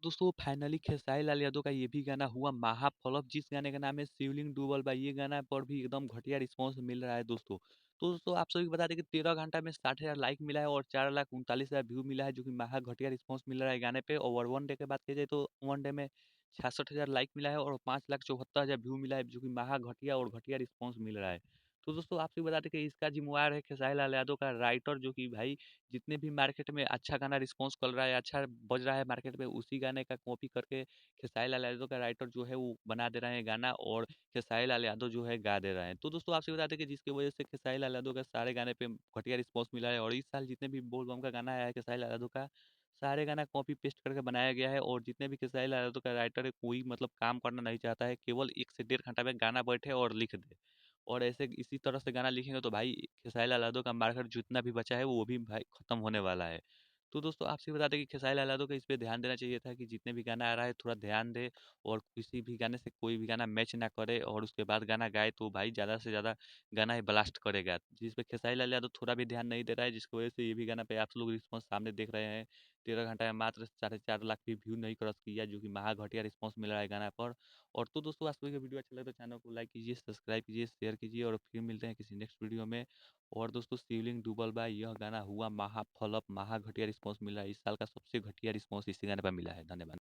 दोस्तों फाइनली खेसारी लाल यादव का ये भी गाना हुआ महाफ्लॉप, जिस गाने का नाम है शिवलिंग डूबल बा। ये गाना पर भी एकदम घटिया रिस्पांस मिल रहा है दोस्तों। तो दोस्तों आप सभी को बता दें कि 13 घंटा में 60,000 लाइक मिला है और 4,39,000 व्यू मिला है, जो कि महा घटिया रिस्पांस मिल रहा है गाने पे। और वन डे की बात की जाए तो वन डे में 66,000 लाइक मिला है और 5,74,000 व्यू मिला है, जो कि महा घटिया और घटिया रिस्पांस मिल रहा है। तो दोस्तों आपसे बता दें कि इसका जिम्मेवार है खेसारी लाल यादव का राइटर, जो कि भाई जितने भी मार्केट में अच्छा गाना रिस्पॉन्स कर रहा है, अच्छा बज रहा है मार्केट में, उसी गाने का कॉपी करके खेसारी लाल यादव का राइटर जो है वो बना दे रहे हैं गाना, और खेसारी लाल यादव जो है गा दे रहे हैं। तो दोस्तों आपसे बता दें कि जिसकी वजह से खेसारी लाल यादव का सारे गाने पे घटिया रिस्पॉन्स मिला है, और इस साल जितने भी बोल बम का गाना आया है खेसारी लाल यादव का, सारे गाना कॉपी पेस्ट करके बनाया गया है। और जितने भी खेसारी लाल यादव का राइटर है, कोई मतलब काम करना नहीं चाहता है, केवल 1 से 1.5 घंटा में गाना बैठे और लिख दे। और ऐसे इसी तरह से गाना लिखेंगे तो भाई खेसारी लाल यादव का मार्केट जितना भी बचा है वो भी भाई खत्म होने वाला है। तो दोस्तों आपसे बता दें कि खेसारी लाल यादव को इस पे ध्यान देना चाहिए था कि जितने भी गाना आ रहा है थोड़ा ध्यान दे, और किसी भी गाने से कोई भी गाना मैच ना करे, और उसके बाद गाना गाए तो भाई ज़्यादा से ज़्यादा गाना ही ब्लास्ट करेगा। जिस पे खेसारी लाल यादव थोड़ा भी ध्यान नहीं दे रहा है, जिसकी वजह से ये भी गाना पे आप लोग रिस्पॉन्स सामने देख रहे हैं। 13 घंटा में मात्र 4.5 लाख भी व्यू नहीं क्रॉस किया, जो कि महा घटिया रिस्पॉन्स मिल रहा है गाना पर। और तो दोस्तों आज की वीडियो अच्छा लगे तो चैनल को लाइक कीजिए, सब्सक्राइब कीजिए, शेयर कीजिए, और फिर मिलते हैं किसी नेक्स्ट वीडियो में। और दोस्तों शिवलिंग डूबल बा यह गाना हुआ महा फ्लॉप, महा घटिया रिस्पांस मिला है। इस साल का सबसे घटिया रिस्पांस इसी गाने पर मिला है। धन्यवाद।